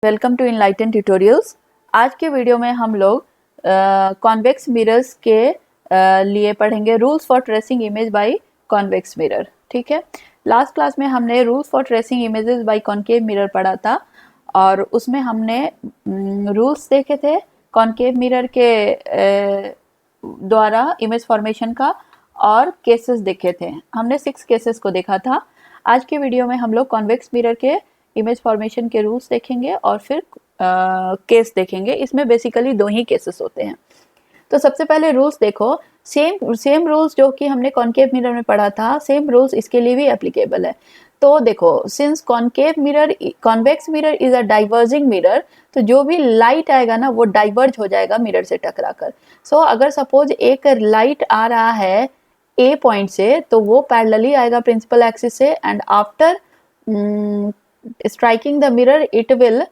Welcome to enlighten tutorials. आज के video में हम लोग कॉन्वेक्स मिरर्स के लिए पढ़ेंगे rules for tracing image by convex mirror. ठीक है, लास्ट क्लास में हमने rules for tracing images bye concave mirror पढ़ा था और उसमें हमने रूल्स देखे थे कॉन्केव मिरर के द्वारा इमेज फॉर्मेशन का और केसेस देखे थे। हमने 6 केसेस को देखा था। आज के वीडियो में हम लोग कॉन्वेक्स मिरर के इमेज फॉर्मेशन के रूल्स देखेंगे और फिर केस देखेंगे। इसमें बेसिकली 2 ही केसेस होते हैं। तो सबसे पहले रूल्स देखो, सेम रूल्स जो कि हमने कॉन्केव मिरर में पढ़ा था, सेम रूल्स इसके लिए भी एप्लीकेबल है। तो देखो, since convex mirror is a diverging mirror, तो जो भी लाइट आएगा ना वो डाइवर्ज हो जाएगा मिरर से टकरा कर। सो अगर सपोज एक लाइट आ रहा है ए पॉइंट से, तो वो पैरेलली आएगा प्रिंसिपल एक्सिस से and after striking the mirror it will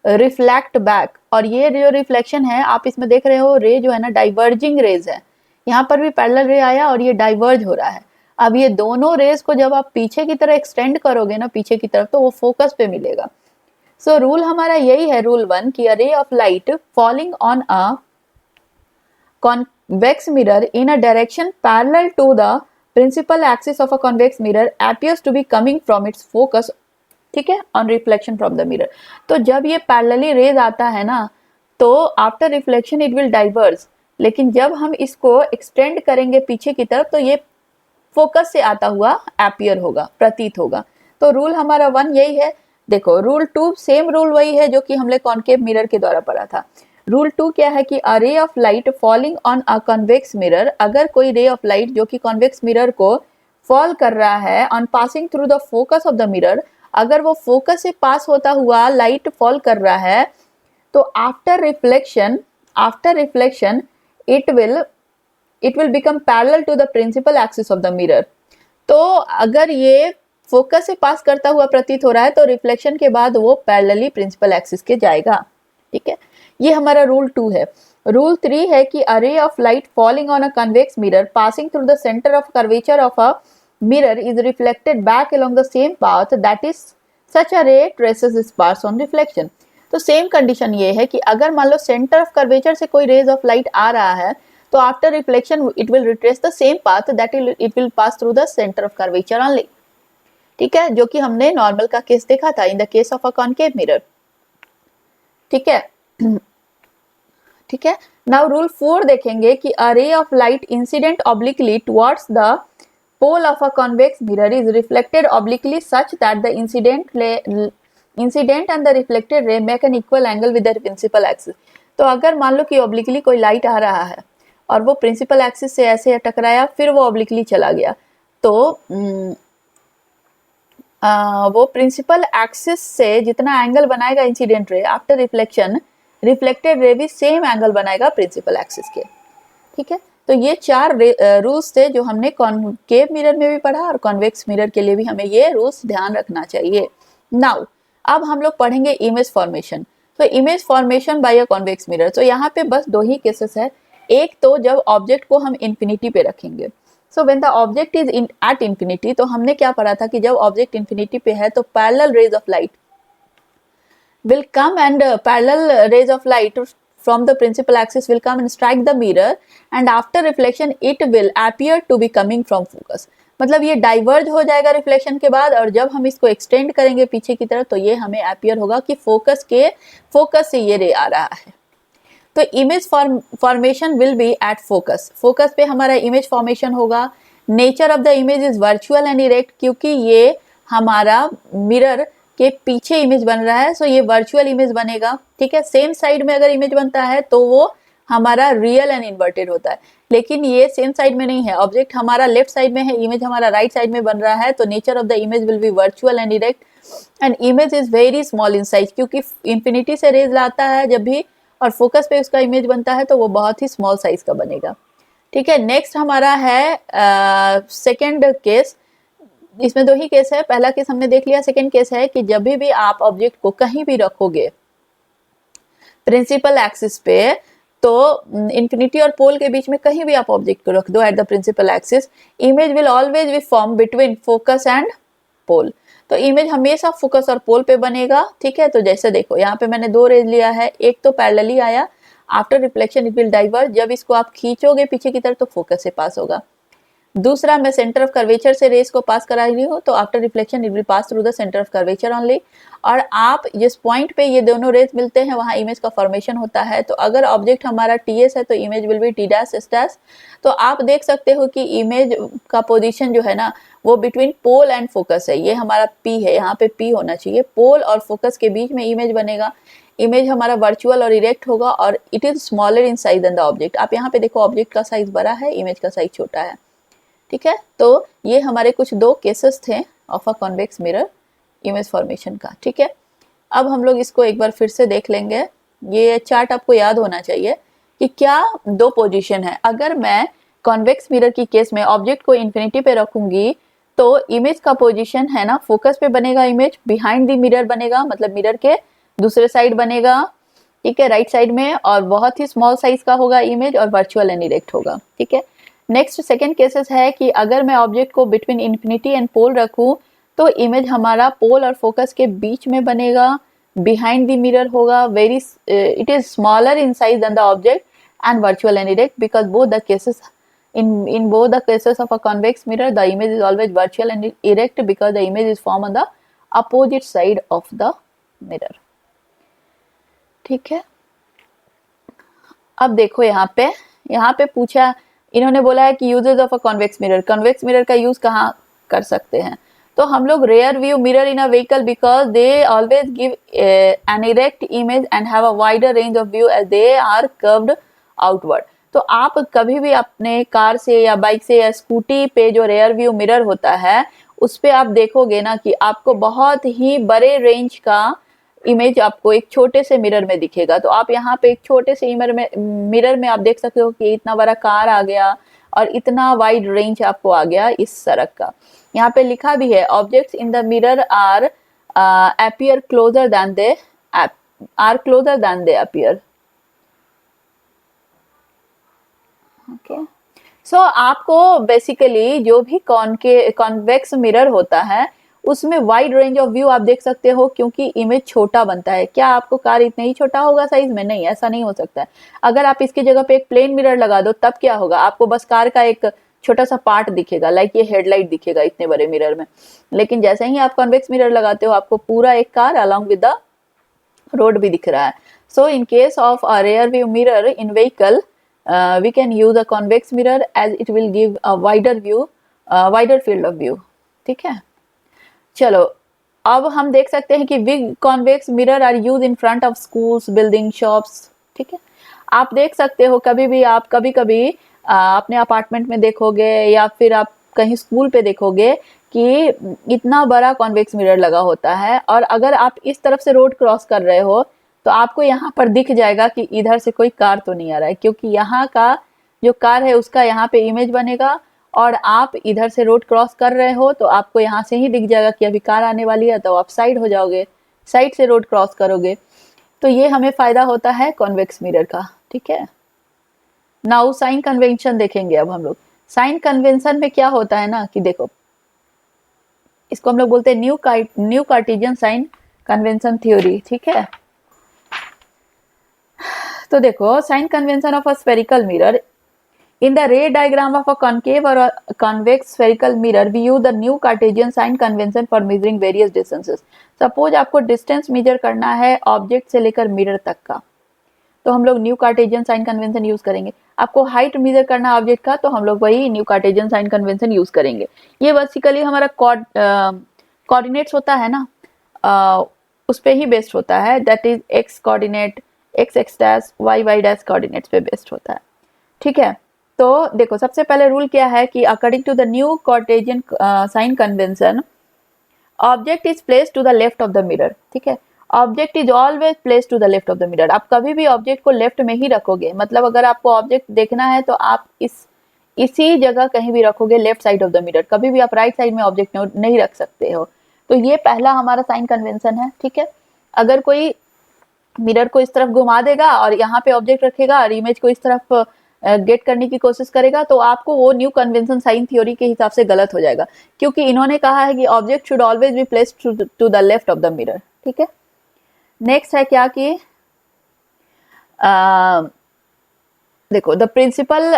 reflect back. और ये जो रिफ्लेक्शन है, आप इसमें देख रहे हो रे जो है ना डाइवर्जिंग रेज है। यहाँ पर भी पैरेलल रे आया और ये डाइवर्ज हो रहा है। अब ये दोनों रेज को जब आप पीछे की तरह एक्सटेंड करोगे ना पीछे की तरफ, तो वो फोकस पे मिलेगा। सो रूल हमारा यही है, रूल 1, कि a ray of light falling on a convex mirror in a direction parallel to the principal axis of a convex mirror appears to be coming from its focus, ठीक है, on reflection from the mirror। तो जब ये parallelly raise आता है ना, तो after reflection it will diverge, लेकिन जब हम इसको एक्सटेंड करेंगे पीछे की तरफ तो ये फोकस से आता हुआ अपीयर होगा, प्रतीत होगा। तो रूल हमारा 1 यही है। देखो रूल 2, सेम रूल वही है जो कि हमने कॉन्केव मिरर के द्वारा पढ़ा था। रूल 2 क्या है कि a ray of light falling on a convex mirror, अगर कोई रे ऑफ लाइट जो कि कॉन्वेक्स मिरर को फॉल कर रहा है on passing through the focus of the mirror, अगर वो फोकस से पास होता हुआ लाइट फॉल कर रहा है, तो after reflection it will become parallel to the principal axis of the mirror. तो अगर ये फोकस से पास करता हुआ प्रतीत हो रहा है तो रिफ्लेक्शन के बाद वो पैरेलली प्रिंसिपल एक्सिस के जाएगा। ठीक है, ये हमारा रूल 2 है। रूल 3 है कि a ray of light falling on a convex mirror passing through the centre of curvature of a mirror is reflected back along the same path that is such a ray traces its path on reflection. तो same condition ये है कि अगर मान लो centre of curvature से कोई raise of light आ रहा है, तो after reflection it will retrace the same path that it will pass through the centre of curvature only. ठीक है, जो कि हमने नॉर्मल का केस देखा था in the case of a concave mirror. ठीक है, ठीक है। नाउ रूल 4 देखेंगे कि a ray of light incident obliquely towards the pole of a convex mirror is reflected obliquely such that the incident and the reflected ray make an equal angle with the principal axis. तो अगर मान लो कि obliquely कोई light आ रहा है और वो principal axis से ऐसे टकराया, फिर वो ऑब्लिकली चला गया, तो वो प्रिंसिपल एक्सिस से जितना एंगल बनाएगा incident ray, after reflection reflected ray भी सेम एंगल बनाएगा प्रिंसिपल एक्सिस के। ठीक है, तो ये 4 रूल्स थे जो हमने कॉन्केव मिरर में भी पढ़ा और कॉन्वेक्स मिरर के लिए भी हमें ये रूल्स ध्यान रखना चाहिए। नाउ अब हम लोग पढ़ेंगे इमेज फॉर्मेशन। तो image formation by a convex mirror, तो यहाँ पे बस 2 ही केसेस है। एक तो जब ऑब्जेक्ट को हम इन्फिनिटी पे रखेंगे, so when the object is at infinity, तो हमने क्या पढ़ा था कि जब ऑब्जेक्ट इन्फिनिटी पे है तो parallel raise of light will come and parallel rays of light from the principal axis will come and strike the mirror and after reflection it will appear to be coming from focus। मतलब ये diverge हो जाएगा reflection के बाद, और जब हम इसको एक्सटेंड करेंगे पीछे की तरफ तो ये हमें अपीयर होगा कि फोकस से ये रे आ रहा है। तो image formation will be at focus पे हमारा इमेज फॉर्मेशन होगा। Nature of the image is virtual and erect, क्योंकि ये हमारा मिरर के पीछे इमेज बन रहा है, सो ये वर्चुअल इमेज बनेगा। ठीक है, सेम साइड में अगर इमेज बनता है तो वो हमारा रियल एंड इन्वर्टेड होता है, लेकिन ये सेम साइड में नहीं है। ऑब्जेक्ट हमारा लेफ्ट साइड में है, इमेज हमारा राइट साइड में बन रहा है, तो nature of the image will be virtual and erect and image is very small in size, क्योंकि इंफिनिटी से रेज लाता है जब भी और फोकस पे उसका इमेज बनता है तो वो बहुत ही स्मॉल साइज का बनेगा। ठीक है, नेक्स्ट हमारा है सेकेंड केस। इसमें 2 ही केस है। पहला केस हमने देख लिया। सेकंड केस है कि जब भी आप ऑब्जेक्ट को कहीं भी रखोगे प्रिंसिपल एक्सिस पे, तो इंफिनिटी और पोल के बीच में कहीं भी आप ऑब्जेक्ट को रख दो at the principal axis, image will always be form between focus and pole. तो इमेज हमेशा फोकस और पोल पे बनेगा, ठीक है। तो जैसे देखो यहाँ पे मैंने दो रेज लिया है, एक तो पैरेलली आया, after reflection it will diverge, जब इसको आप खींचोगे पीछे की तरफ तो फोकस से पास होगा। दूसरा, मैं सेंटर ऑफ कर्वेचर से रेस को पास करा रही हूँ, तो after reflection it will pass through the centre of curvature only. और आप जिस पॉइंट पे ये दोनों रेस मिलते हैं वहां इमेज का फॉर्मेशन होता है। तो अगर ऑब्जेक्ट हमारा टीएस है तो image will be T dash S dash. तो आप देख सकते हो कि इमेज का पोजीशन जो है ना वो बिटवीन पोल एंड फोकस है। ये हमारा पी है, यहाँ पे पी होना चाहिए। पोल और फोकस के बीच में इमेज बनेगा। इमेज हमारा वर्चुअल और इरेक्ट होगा और it is smaller in size than the object. आप यहाँ पे देखो ऑब्जेक्ट का साइज बड़ा है, इमेज का साइज छोटा है, ठीक है। तो ये हमारे कुछ दो केसेस थे of a convex mirror image formation का, ठीक है। अब हम लोग इसको एक बार फिर से देख लेंगे। ये चार्ट आपको याद होना चाहिए कि क्या दो पोजीशन है। अगर मैं कॉन्वेक्स मिरर की केस में ऑब्जेक्ट को इन्फिनिटी पे रखूंगी तो इमेज का पोजीशन है ना फोकस पे बनेगा, इमेज बिहाइंड द मिरर बनेगा, मतलब मिरर के दूसरे साइड बनेगा, ठीक है, राइट साइड में, और बहुत ही स्मॉल साइज का होगा इमेज और वर्चुअल एंड इरेक्ट होगा, ठीक है। नेक्स्ट सेकेंड केसेस है कि अगर मैं ऑब्जेक्ट को बिटवीन इन्फिनिटी एंड पोल रखूं तो इमेज हमारा पोल और फोकस के बीच में बनेगा, बिहाइंड द मिरर होगा, very it is smaller in size than the object and virtual and erect, because both the cases in both the cases of a convex mirror the image is always virtual and erect because the image is formed on the opposite side of the mirror, ठीक है। अब देखो यहाँ पे पूछा, इन्होंने बोला है कि uses of a convex mirror, convex mirror का यूज कहाँ कर सकते हैं। तो हम लोग rear view mirror in a vehicle because they always give an erect image and have a wider range of view as they are curved outward. तो आप कभी भी अपने कार से या बाइक से या स्कूटी पे जो रेयर व्यू मिरर होता है उस पे आप देखोगे ना कि आपको बहुत ही बड़े रेंज का इमेज आपको एक छोटे से मिरर में दिखेगा। तो आप यहाँ पे एक छोटे से मिरर में आप देख सकते हो कि इतना बड़ा कार आ गया और इतना वाइड रेंज आपको आ गया इस सड़क का। यहाँ पे लिखा भी है objects in the mirror are appear closer than they appear, okay. So आपको बेसिकली जो भी कॉन्वेक्स मिरर होता है उसमें वाइड रेंज ऑफ व्यू आप देख सकते हो क्योंकि इमेज छोटा बनता है। क्या आपको कार इतना ही छोटा होगा साइज में? नहीं, ऐसा नहीं हो सकता है। अगर आप इसकी जगह पे एक प्लेन मिरर लगा दो तब क्या होगा, आपको बस कार का एक छोटा सा पार्ट दिखेगा, लाइक ये हेडलाइट दिखेगा इतने बड़े मिरर में। लेकिन जैसे ही आप कॉन्वेक्स मिरर लगाते हो आपको पूरा एक car along with the road भी दिख रहा है। So in case of a rear view mirror in vehicle we can use a convex mirror as it will give a wider field of view, ठीक है। चलो अब हम देख सकते हैं कि big convex mirror are used in front of schools, building, shops, ठीक है। आप देख सकते हो आप कभी कभी अपने अपार्टमेंट में देखोगे या फिर आप कहीं स्कूल पे देखोगे कि इतना बड़ा कॉन्वेक्स मिरर लगा होता है और अगर आप इस तरफ से रोड क्रॉस कर रहे हो तो आपको यहाँ पर दिख जाएगा कि इधर से कोई कार तो नहीं आ रहा है, क्योंकि यहाँ का जो कार है उसका यहाँ पे इमेज बनेगा और आप इधर से रोड क्रॉस कर रहे हो तो आपको यहाँ से ही दिख जाएगा कि अभी कार आने वाली है, तो आप साइड हो जाओगे, साइड से रोड क्रॉस करोगे। तो ये हमें फायदा होता है कॉन्वेक्स मिरर का, ठीक है। नाउ साइन कन्वेंशन देखेंगे। अब हम लोग साइन कन्वेंशन में क्या होता है ना कि देखो इसको हम लोग बोलते हैं new Cartesian sign convention theory, ठीक है। तो देखो sign convention of a spherical mirror in the ray diagram of a concave और convex spherical mirror we use the new Cartesian sign convention for measuring various distances. Suppose आपको distance measure करना है object से लेकर mirror तक का, तो हम लोग new Cartesian sign convention use करेंगे। आपको हाइट मेजर करना है ऑब्जेक्ट का, तो हम लोग वही new Cartesian sign convention use करेंगे। ये बेसिकली हमारा कोऑर्डिनेट्स होता है ना, उस पे ही बेस्ड होता है, that is x coordinate, x x dash, y y dash coordinates पे बेस्ड होता है, ठीक है। तो देखो सबसे पहले रूल क्या है कि according to the new Cartesian sign convention object is placed to the left of the mirror, ठीक है। Object is always placed to the left of the mirror. आप कभी भी ऑब्जेक्ट को लेफ्ट में ही रखोगे, मतलब अगर आपको ऑब्जेक्ट देखना है तो आप इसी जगह कहीं भी रखोगे, left side of the mirror. कभी भी आप राइट साइड में ऑब्जेक्ट नहीं रख सकते हो। तो ये पहला हमारा साइन कन्वेंशन है, ठीक है। अगर कोई मिरर को इस तरफ घुमा देगा और यहाँ पे ऑब्जेक्ट रखेगा और इमेज को इस तरफ गेट करने की कोशिश करेगा तो आपको वो न्यू कन्वेंशन साइन थ्योरी के हिसाब से गलत हो जाएगा, क्योंकि इन्होंने कहा है कि object should always be placed to the left of the mirror. ठीक है, नेक्स्ट है क्या कि देखो the principal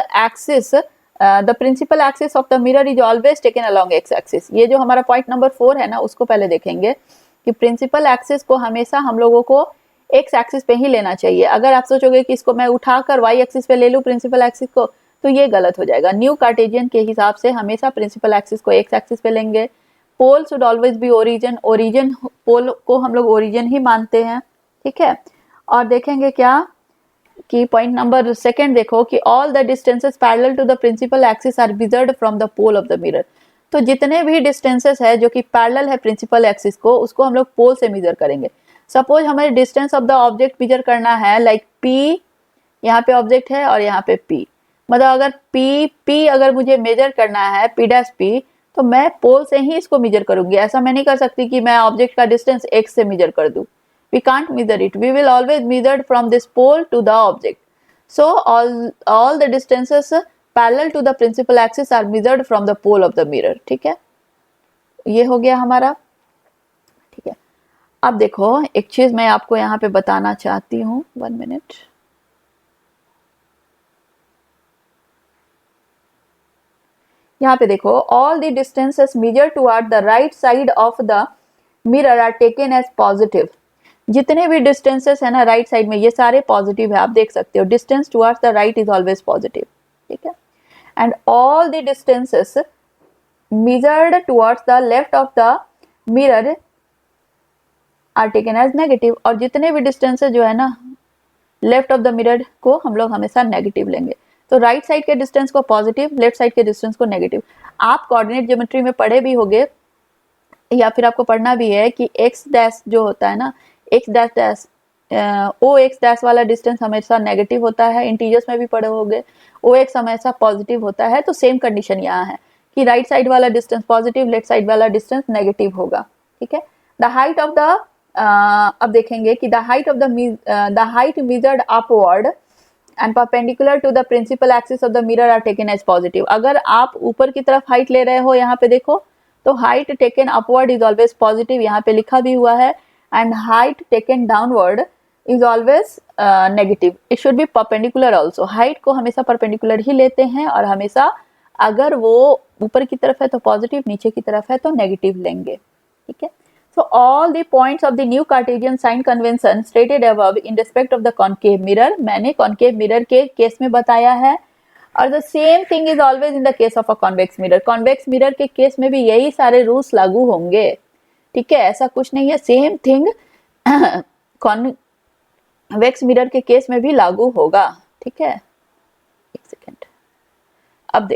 axis of the mirror is always taken along x axis. ये जो हमारा पॉइंट नंबर 4 है ना, उसको पहले देखेंगे कि प्रिंसिपल एक्सिस को हमेशा हम लोगों को एक्स एक्सिस पे ही लेना चाहिए। अगर आप सोचोगे कि इसको मैं उठाकर वाई एक्सिस पे ले लूं प्रिंसिपल एक्सिस को, तो ये गलत हो जाएगा। न्यू कार्टेशियन के हिसाब से हमेशा प्रिंसिपल एक्सिस को एक्स एक्सिस पे लेंगे। Pole should always be origin, origin pole को हम लोग ओरिजिन ही मानते हैं। ठीक है, और देखेंगे क्या कि पॉइंट नंबर 2 देखो कि all the distances parallel to the principal axis are measured from the pole of the mirror. तो जितने भी डिस्टेंसेस है जो कि पैरेलल है प्रिंसिपल एक्सिस को, उसको हम लोग पोल से मेजर करेंगे। सपोज हमें distance of the object measure करना है, लाइक पी, यहाँ पे ऑब्जेक्ट है और यहाँ पे पी, मतलब अगर पी अगर मुझे मेजर करना है पी डैश पी, तो मैं पोल से ही इसको मेजर करूंगी। ऐसा मैं नहीं कर सकती कि मैं ऑब्जेक्ट का डिस्टेंस एक्स से मेजर कर दूं। We can't measure it. We will always measure from this pole to the object. So all the distances parallel to the principal axis are measured from the pole of the mirror. ठीक है, ये हो गया हमारा। ठीक है, अब देखो एक चीज मैं आपको यहाँ पे बताना चाहती हूँ, 1 मिनट। यहाँ पे देखो all the distances measured toward the right side of the mirror are taken as positive. जितने भी डिस्टेंसेस है ना राइट साइड में, ये सारे पॉजिटिव है, आप देख सकते हो। Distance towards the right is always positive. ठीक है, and all the distances measured towards the left of the mirror are taken as negative. और जितने भी डिस्टेंसेस जो है ना लेफ्ट ऑफ द मिरर को हम लोग हमेशा नेगेटिव लेंगे। तो राइट साइड के डिस्टेंस को पॉजिटिव, लेफ्ट साइड के डिस्टेंस को नेगेटिव। आप कोऑर्डिनेट ज्योमेट्री में पढ़े भी होंगे या फिर आपको पढ़ना भी है कि एक्स डैश जो होता है ना, x dash dash o x dash वाला डिस्टेंस हमेशा नेगेटिव होता है। इंटीजर्स में भी पढ़े होंगे ओ एक्स हमेशा पॉजिटिव होता है। तो सेम कंडीशन यहाँ है कि राइट साइड वाला डिस्टेंस पॉजिटिव, लेफ्ट साइड वाला डिस्टेंस नेगेटिव होगा। ठीक है, द हाइट ऑफ द अब देखेंगे कि the height measured upward and perpendicular to the principal axis of the mirror are taken as positive. अगर आप ऊपर की तरफ हाइट ले रहे हो, यहाँ पे देखो तो height taken upward is always positive, यहाँ पे लिखा भी हुआ है। and height taken downward is always negative. It should be perpendicular also. height को हमेशा perpendicular ही लेते हैं और हमेशा अगर वो ऊपर की तरफ है तो पॉजिटिव, नीचे की तरफ है तो नेगेटिव लेंगे। ठीक है, so all the points of the new Cartesian sign convention stated above in respect of the concave mirror, मैंने concave mirror के केस में बताया है। और the same thing is always in the case of a convex mirror. convex mirror के case में भी यही सारे रूल्स लागू होंगे। ठीक है, ऐसा कुछ नहीं है, सेम थिंग कॉन्वेक्स मिरर के केस में भी लागू होगा। ठीक है, एक सेकेंड। अब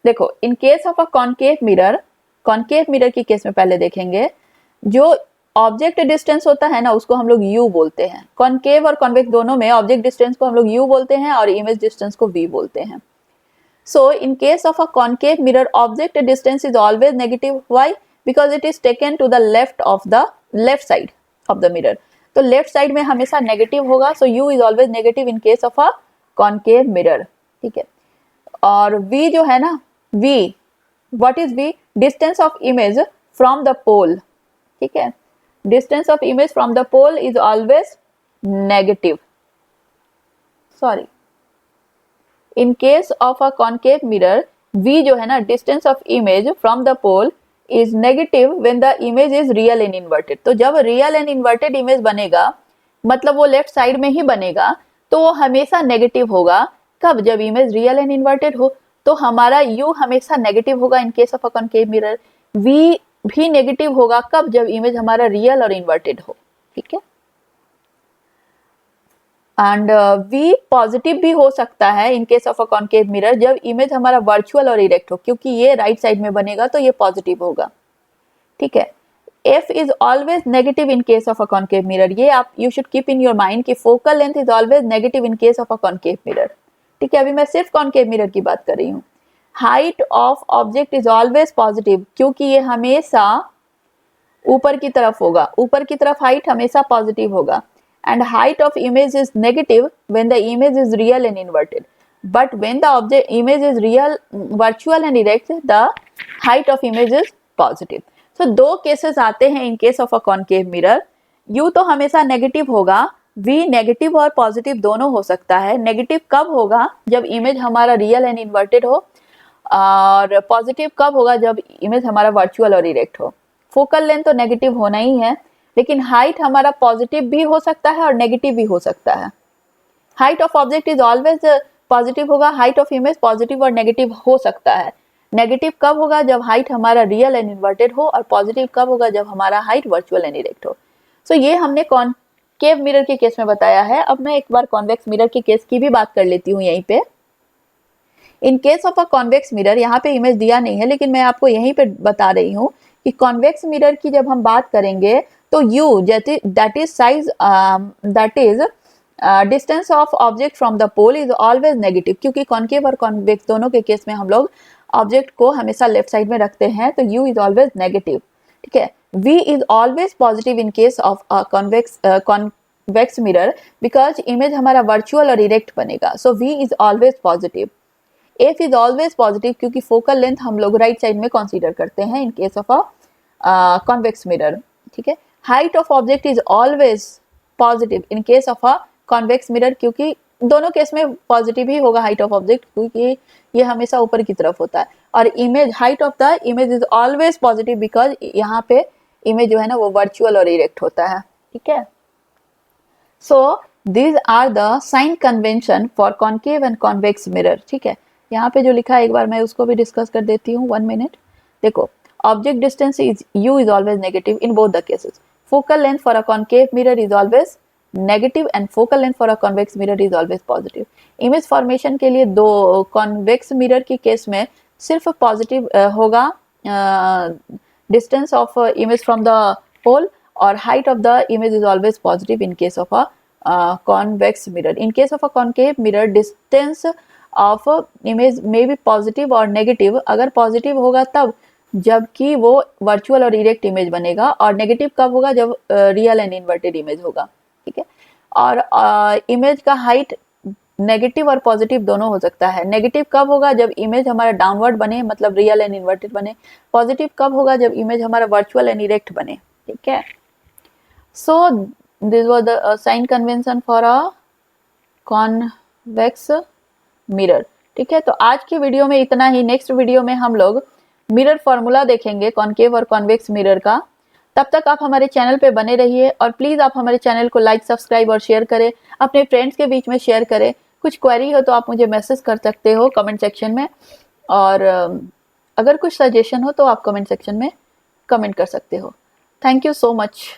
देखो इन case of a concave mirror की केस में पहले देखेंगे जो ऑब्जेक्ट डिस्टेंस होता है ना, उसको हम लोग यू बोलते हैं। कॉन्केव और कॉन्वेक्स दोनों में ऑब्जेक्ट डिस्टेंस को हम लोग यू बोलते हैं और इमेज डिस्टेंस को वी बोलते हैं। So in case of a concave mirror, object distance is always negative. Why? Because it is taken to the left side of the mirror. तो left side में हमेशा negative होगा, so u is always negative in case of a concave mirror. ठीक है, और v जो है ना, v, what is v? Distance of image from the pole. ठीक है, distance of image from the pole is always negative. Sorry. In case of a concave mirror, v जो है ना, distance of image from the pole is negative when the image is real and inverted. तो जब real and inverted image बनेगा, मतलब वो left side में ही बनेगा, तो वो हमेशा नेगेटिव होगा। कब? जब इमेज रियल एंड इन्वर्टेड हो। तो हमारा u हमेशा नेगेटिव होगा इन case of a concave mirror. v भी नेगेटिव होगा कब? जब इमेज हमारा रियल और इन्वर्टेड हो। ठीक है, एंड v पॉजिटिव भी हो सकता है इन case of a concave mirror जब इमेज हमारा वर्चुअल और इरेक्ट हो, क्योंकि ये राइट साइड में बनेगा तो ये पॉजिटिव होगा। ठीक है, f is always negative in case of a concave mirror. ये आप you should keep in your mind कि focal length is always negative in case of a concave mirror. ठीक है, अभी मैं सिर्फ कॉन्केव मिरर की बात कर रही हूँ। Height of object is always positive, क्योंकि ये हमेशा ऊपर की तरफ होगा, ऊपर की तरफ हाइट हमेशा पॉजिटिव होगा। and height of image is negative when the image is real and inverted, but when the object image is real, virtual and erect, the height of image is positive. So दो cases आते हैं इन case of a concave mirror. U तो हमेशा negative होगा, V negative और positive दोनों हो सकता है. नेगेटिव कब होगा? जब इमेज हमारा रियल एंड इन्वर्टेड हो, और पॉजिटिव कब होगा? जब इमेज हमारा वर्चुअल और इरेक्ट हो. फोकल लेंथ तो नेगेटिव होना ही है, लेकिन हाइट हमारा पॉजिटिव भी हो सकता है और नेगेटिव भी हो सकता है. Height of object is always positive होगा, हाइट ऑफ इमेज पॉजिटिव और नेगेटिव हो सकता है. नेगेटिव कब होगा? जब हाइट हमारा रियल एंड इन्वर्टेड हो, और पॉजिटिव कब होगा? जब हमारा हाइट वर्चुअल एंड इरेक्ट हो. सो ये हमने कॉनकेव मिरर के केस में बताया है. अब मैं एक बार कॉन्वेक्स मिरर के केस की भी बात कर लेती हूँ यहीं पे. इन case of a convex mirror, यहाँ पे इमेज दिया नहीं है, लेकिन मैं आपको यहीं पे बता रही हूँ कि कॉन्वेक्स मिरर की जब हम बात करेंगे तो U that is size, that is distance of object from the pole is always negative, क्योंकि कॉनकेव और कॉन्वेक्स दोनों के केस में हम लोग ऑब्जेक्ट को हमेशा लेफ्ट साइड में रखते हैं, तो U इज ऑलवेज नेगेटिव. ठीक है. V is always positive in case of convex mirror, because image हमारा वर्चुअल और इरेक्ट बनेगा, सो V is always positive. F is always positive, क्योंकि फोकल लेंथ हम लोग राइट साइड में कंसीडर करते हैं इन case of a convex mirror. ठीक है. Height of object is always positive in case of a convex mirror, क्योंकि दोनों केस में पॉजिटिव ही होगा हाइट ऑफ ऑब्जेक्ट, क्योंकि ये हमेशा ऊपर की तरफ होता है. और image, height of the image is always positive, because यहाँ पे इमेज जो है ना वो वर्चुअल और इरेक्ट होता है. ठीक है. सो these are the sign convention for concave and convex mirror. ठीक है. यहाँ पे जो लिखा है एक बार मैं उसको भी डिस्कस कर देती हूँ. 1 मिनट. देखो, object distance is U is always negative in both the cases. Focal length for a concave mirror is always negative and focal length for a convex mirror is always positive. Image formation के लिए दो convex mirror के case में सिर्फ positive होगा distance of image from the pole, और height of the image is always positive in case of a convex mirror. In case of a concave mirror, distance of image may be positive और negative. अगर positive होगा तब जबकि वो virtual और erect image बनेगा, और नेगेटिव कब होगा? जब रियल एंड इन्वर्टेड इमेज होगा. ठीक है. और इमेज का हाइट नेगेटिव और पॉजिटिव दोनों हो सकता है. नेगेटिव कब होगा? जब इमेज हमारा डाउनवर्ड बने, मतलब रियल एंड इन्वर्टेड बने. पॉजिटिव कब होगा? जब इमेज हमारा वर्चुअल एंड इरेक्ट बने. ठीक है. सो this was the sign convention for a convex mirror. ठीक है. तो आज की वीडियो में इतना ही. नेक्स्ट वीडियो में हम लोग मिरर फॉर्मूला देखेंगे कॉनकेव और कॉन्वेक्स मिरर का. तब तक आप हमारे चैनल पे बने रहिए, और प्लीज आप हमारे चैनल को लाइक, सब्सक्राइब और शेयर करें. अपने फ्रेंड्स के बीच में शेयर करें. कुछ क्वेरी हो तो आप मुझे मैसेज कर सकते हो कमेंट सेक्शन में, और अगर कुछ सजेशन हो तो आप कमेंट सेक्शन में कमेंट कर सकते हो. Thank you so much.